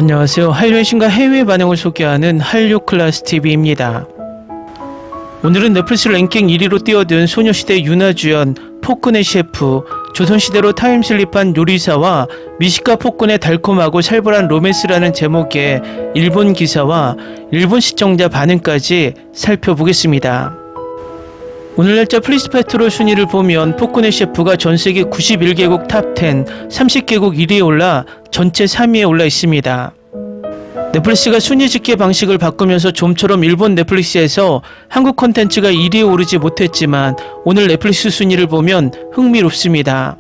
안녕하세요. 한류의 신과 해외 반응을 소개하는 한류클래스TV입니다. 오늘은 넷플릭스 랭킹 1위로 뛰어든 소녀시대 유나 주연, 폭군의 셰프, 조선시대로 타임슬립한 요리사와 미식가 폭군의 달콤하고 살벌한 로맨스라는 제목의 일본 기사와 일본 시청자 반응까지 살펴보겠습니다. 오늘 날짜 플리스페트로 순위를 보면 폭군의 셰프가 전세계 91개국 탑10, 30개국 1위에 올라 전체 3위에 올라 있습니다. 넷플릭스가 순위 집계 방식을 바꾸면서 좀처럼 일본 넷플릭스에서 한국 콘텐츠가 1위에 오르지 못했지만 오늘 넷플릭스 순위를 보면 흥미롭습니다.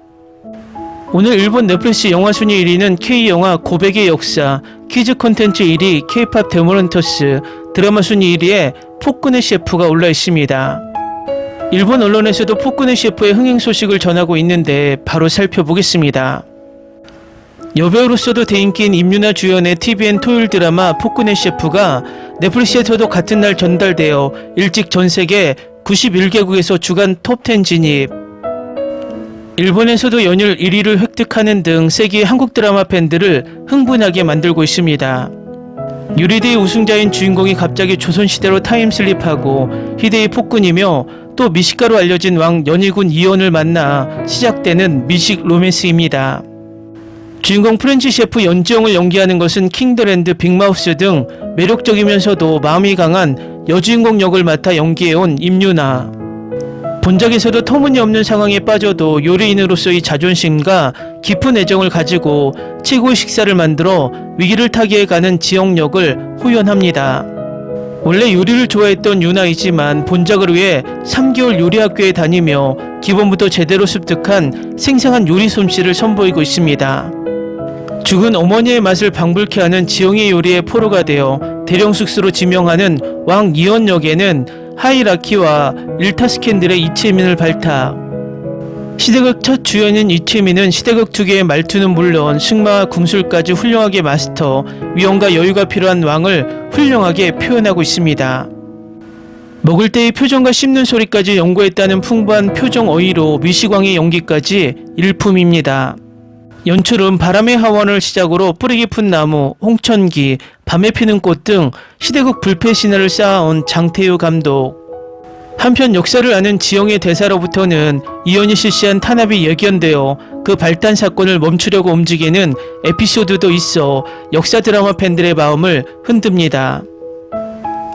오늘 일본 넷플릭스 영화 순위 1위는 K영화 고백의 역사, 키즈 콘텐츠 1위 K-POP 데모런터스, 드라마 순위 1위에 폭군의 셰프가 올라 있습니다. 일본 언론에서도 폭군의 셰프의 흥행 소식을 전하고 있는데 바로 살펴보겠습니다. 여배우로서도 대인기인 임유나 주연의 TVN 토요일 드라마 폭군의 셰프가 넷플릭스에서도 같은 날 전달되어 일찍 전세계 91개국에서 주간 톱10 진입, 일본에서도 연일 1위를 획득하는 등 세계 한국 드라마 팬들을 흥분하게 만들고 있습니다. 유리대의 우승자인 주인공이 갑자기 조선시대로 타임슬립하고 희대의 폭군이며 또 미식가로 알려진 왕 연희군 이연을 만나 시작되는 미식 로맨스입니다. 주인공 프렌치 셰프 연지영을 연기하는 것은 킹더랜드, 빅마우스 등 매력적이면서도 마음이 강한 여주인공 역을 맡아 연기해온 임유나. 본작에서도 터무니없는 상황에 빠져도 요리인으로서의 자존심과 깊은 애정을 가지고 최고의 식사를 만들어 위기를 타개해가는 지영 역을 호연합니다. 원래 요리를 좋아했던 유나이지만 본작을 위해 3개월 요리학교에 다니며 기본부터 제대로 습득한 생생한 요리 솜씨를 선보이고 있습니다. 죽은 어머니의 맛을 방불케 하는 지영의 요리의 포로가 되어 대령 숙수로 지명하는 왕 이연 역에는 하이라키와 일타 스캔들의 이채민을 발탁. 시대극 첫 주연인 이채민은 시대극 특유의 말투는 물론 승마와 궁술까지 훌륭하게 마스터, 위엄과 여유가 필요한 왕을 훌륭하게 표현하고 있습니다. 먹을 때의 표정과 씹는 소리까지 연구했다는 풍부한 표정 어휘로 미식왕의 연기까지 일품입니다. 연출은 바람의 하원을 시작으로 뿌리 깊은 나무, 홍천기, 밤에 피는 꽃 등 시대극 불패 신화를 쌓아온 장태유 감독. 한편 역사를 아는 지영의 대사로부터는 이연이 실시한 탄압이 예견되어 그 발단 사건을 멈추려고 움직이는 에피소드도 있어 역사 드라마 팬들의 마음을 흔듭니다.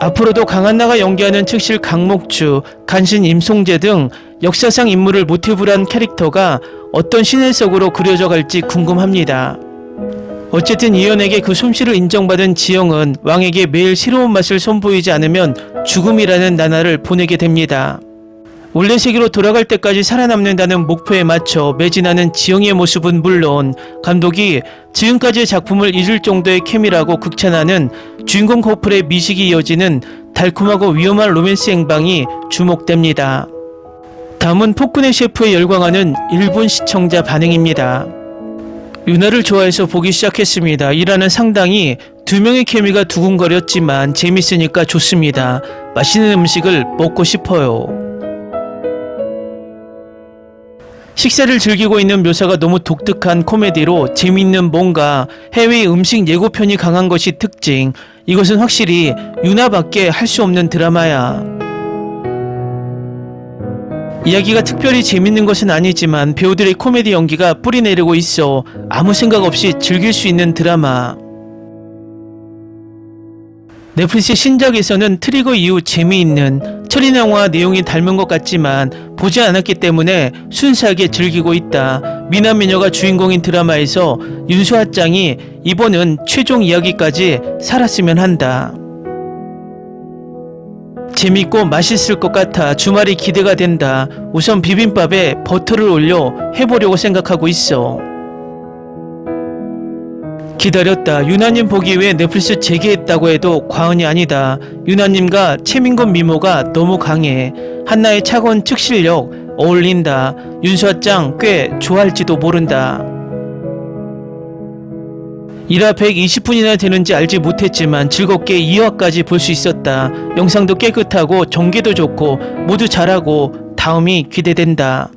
앞으로도 강한나가 연기하는 측실 강목주, 간신 임송재 등 역사상 인물을 모티브로 한 캐릭터가 어떤 신해석으로 그려져 갈지 궁금합니다. 어쨌든 이연에게 그 솜씨를 인정받은 지영은 왕에게 매일 새로운 맛을 선보이지 않으면 죽음이라는 나날을 보내게 됩니다. 원래 세계로 돌아갈 때까지 살아남는다는 목표에 맞춰 매진하는 지영의 모습은 물론 감독이 지금까지의 작품을 잊을 정도의 케미라고 극찬하는 주인공 커플의 미식이 이어지는 달콤하고 위험한 로맨스 행방이 주목됩니다. 다음은 폭군의 셰프에 열광하는 일본 시청자 반응입니다. 유나를 좋아해서 보기 시작했습니다. 이라는 상당히 두 명의 케미가 두근거렸지만 재밌으니까 좋습니다. 맛있는 음식을 먹고 싶어요. 식사를 즐기고 있는 묘사가 너무 독특한 코미디로 재미있는 뭔가 해외 음식 예고편이 강한 것이 특징. 이것은 확실히 유나밖에 할 수 없는 드라마야. 이야기가 특별히 재밌는 것은 아니지만 배우들의 코미디 연기가 뿌리내리고 있어 아무 생각 없이 즐길 수 있는 드라마. 넷플릭스 신작에서는 트리거 이후 재미있는 철인 영화 내용이 닮은 것 같지만 보지 않았기 때문에 순수하게 즐기고 있다. 미남미녀가 주인공인 드라마에서 윤수아짱이 이번은 최종 이야기까지 살았으면 한다. 재밌고 맛있을 것 같아 주말이 기대가 된다. 우선 비빔밥에 버터를 올려 해보려고 생각하고 있어. 기다렸다. 유나님 보기 위해 넷플릭스 재개했다고 해도 과언이 아니다. 유나님과 최민건 미모가 너무 강해. 한나의 차가운 측실력 어울린다. 윤수아짱 꽤 좋아할지도 모른다. 1화 120분이나 되는지 알지 못했지만 즐겁게 2화까지 볼 수 있었다. 영상도 깨끗하고 전개도 좋고 모두 잘하고 다음이 기대된다.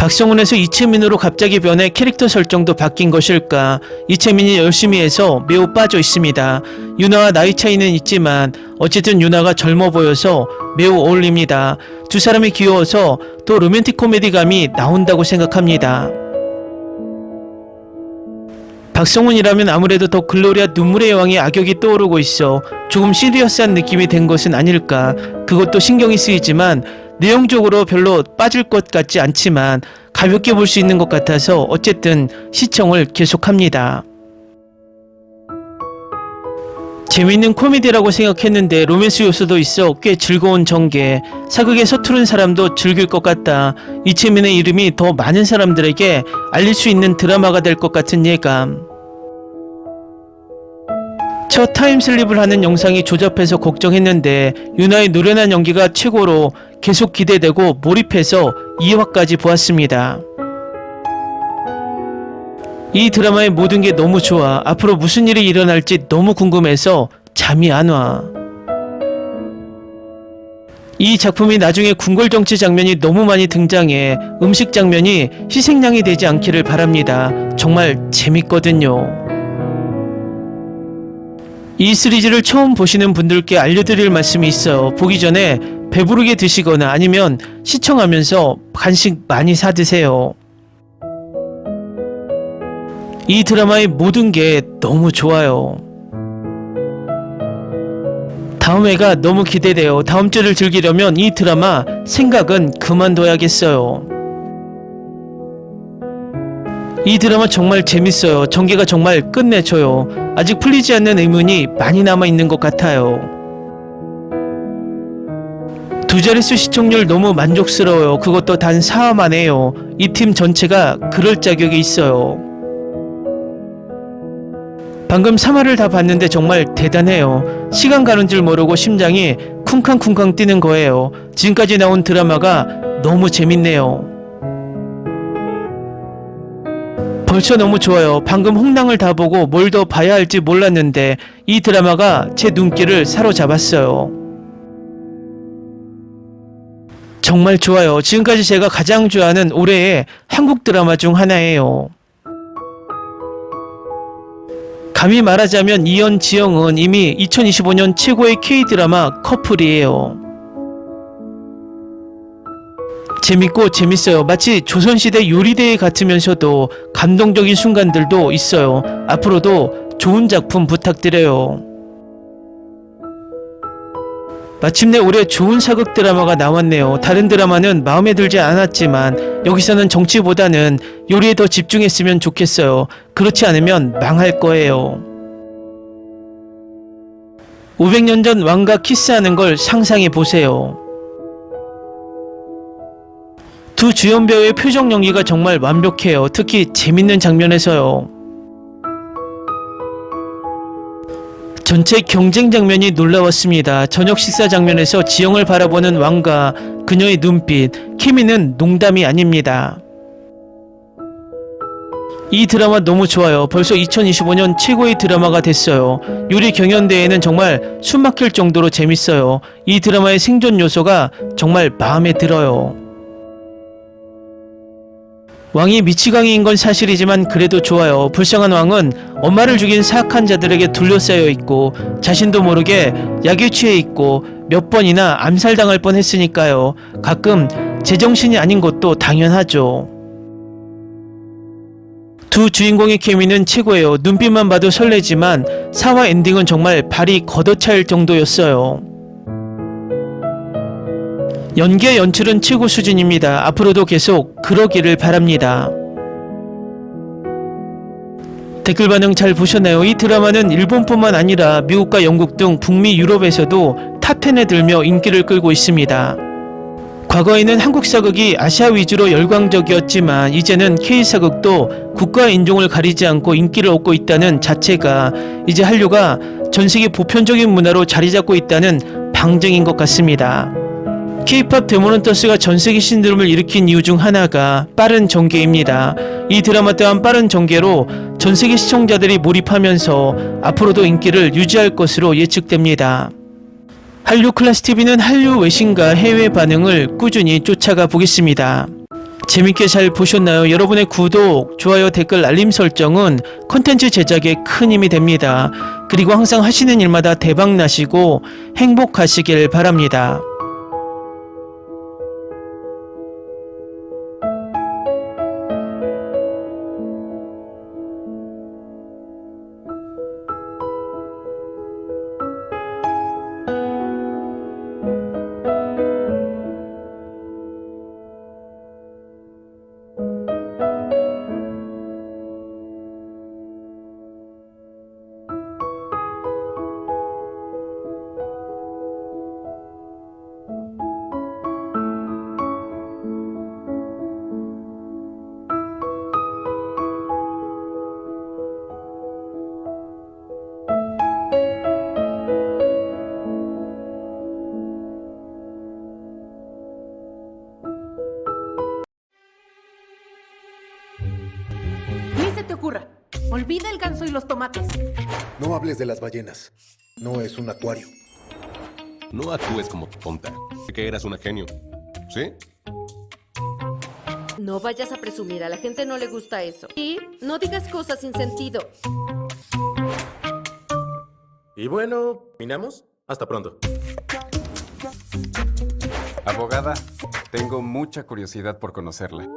박성훈에서 이채민으로 갑자기 변해 캐릭터 설정도 바뀐 것일까? 이채민이 열심히 해서 매우 빠져 있습니다. 유나와 나이 차이는 있지만 어쨌든 유나가 젊어 보여서 매우 어울립니다. 두 사람이 귀여워서 또 로맨틱 코미디감이 나온다고 생각합니다. 박성훈이라면 아무래도 더 글로리아 눈물의 여왕의 악역이 떠오르고 있어 조금 시리어스한 느낌이 된 것은 아닐까. 그것도 신경이 쓰이지만 내용적으로 별로 빠질 것 같지 않지만 가볍게 볼 수 있는 것 같아서 어쨌든 시청을 계속합니다. 재미있는 코미디라고 생각했는데 로맨스 요소도 있어 꽤 즐거운 전개. 사극에 서투른 사람도 즐길 것 같다. 이채민의 이름이 더 많은 사람들에게 알릴 수 있는 드라마가 될 것 같은 예감. 첫 타임슬립을 하는 영상이 조잡해서 걱정했는데 유나의 노련한 연기가 최고로 계속 기대되고 몰입해서 2화까지 보았습니다. 이 드라마의 모든 게 너무 좋아. 앞으로 무슨 일이 일어날지 너무 궁금해서 잠이 안 와. 이 작품이 나중에 궁궐정치 장면이 너무 많이 등장해 음식 장면이 희생양이 되지 않기를 바랍니다. 정말 재밌거든요. 이 시리즈를 처음 보시는 분들께 알려드릴 말씀이 있어요. 보기 전에 배부르게 드시거나 아니면 시청하면서 간식 많이 사드세요. 이 드라마의 모든 게 너무 좋아요. 다음 회가 너무 기대돼요. 다음 주를 즐기려면 이 드라마 생각은 그만둬야겠어요. 이 드라마 정말 재밌어요. 전개가 정말 끝내줘요. 아직 풀리지 않는 의문이 많이 남아있는 것 같아요. 두 자릿수 시청률 너무 만족스러워요. 그것도 단 4화 만에요. 이 팀 전체가 그럴 자격이 있어요. 방금 3화를 다 봤는데 정말 대단해요. 시간 가는 줄 모르고 심장이 쿵쾅쿵쾅 뛰는 거예요. 지금까지 나온 드라마가 너무 재밌네요. 벌써 너무 좋아요. 방금 홍랑을 다 보고 뭘 더 봐야 할지 몰랐는데 이 드라마가 제 눈길을 사로잡았어요. 정말 좋아요. 지금까지 제가 가장 좋아하는 올해의 한국 드라마 중 하나예요. 감히 말하자면 이현, 지영은 이미 2025년 최고의 K-드라마 커플이에요. 재밌고 재밌어요. 마치 조선시대 요리대회 같으면서도 감동적인 순간들도 있어요. 앞으로도 좋은 작품 부탁드려요. 마침내 올해 좋은 사극 드라마가 나왔네요. 다른 드라마는 마음에 들지 않았지만 여기서는 정치보다는 요리에 더 집중했으면 좋겠어요. 그렇지 않으면 망할 거예요. 500년 전 왕과 키스하는 걸 상상해 보세요. 두 주연 배우의 표정 연기가 정말 완벽해요. 특히 재밌는 장면에서요. 전체 경쟁 장면이 놀라웠습니다. 저녁 식사 장면에서 지영을 바라보는 왕과 그녀의 눈빛, 케미는 농담이 아닙니다. 이 드라마 너무 좋아요. 벌써 2025년 최고의 드라마가 됐어요. 요리 경연대회는 정말 숨막힐 정도로 재밌어요. 이 드라마의 생존 요소가 정말 마음에 들어요. 왕이 미치광이인 건 사실이지만 그래도 좋아요. 불쌍한 왕은 엄마를 죽인 사악한 자들에게 둘러싸여 있고 자신도 모르게 약에 취해 있고 몇 번이나 암살당할 뻔했으니까요. 가끔 제정신이 아닌 것도 당연하죠. 두 주인공의 케미는 최고예요. 눈빛만 봐도 설레지만 4화 엔딩은 정말 발이 걷어차일 정도였어요. 연기와 연출은 최고 수준입니다. 앞으로도 계속 그러기를 바랍니다. 댓글 반응 잘 보셨나요? 이 드라마는 일본뿐만 아니라 미국과 영국 등 북미 유럽에서도 탑10에 들며 인기를 끌고 있습니다. 과거에는 한국 사극이 아시아 위주로 열광적이었지만 이제는 K-사극도 국가 인종을 가리지 않고 인기를 얻고 있다는 자체가 이제 한류가 전 세계 보편적인 문화로 자리 잡고 있다는 방증인 것 같습니다. K-팝 데모넌터스가 전세계 신드롬을 일으킨 이유 중 하나가 빠른 전개입니다. 이 드라마 또한 빠른 전개로 전세계 시청자들이 몰입하면서 앞으로도 인기를 유지할 것으로 예측됩니다. 한류 클래스TV는 한류 외신과 해외 반응을 꾸준히 쫓아가 보겠습니다. 재밌게 잘 보셨나요? 여러분의 구독, 좋아요, 댓글, 알림 설정은 컨텐츠 제작에 큰 힘이 됩니다. 그리고 항상 하시는 일마다 대박 나시고 행복하시길 바랍니다. Ni se te ocurra. Olvida el ganso y los tomates. No hables de las ballenas. No es un acuario. No actúes como tonta. Que eras una genio. ¿Sí? No vayas a presumir, a la gente no le gusta eso. Y no digas cosas sin sentido. Y bueno, ¿terminamos? Hasta pronto. Abogada, tengo mucha curiosidad por conocerla.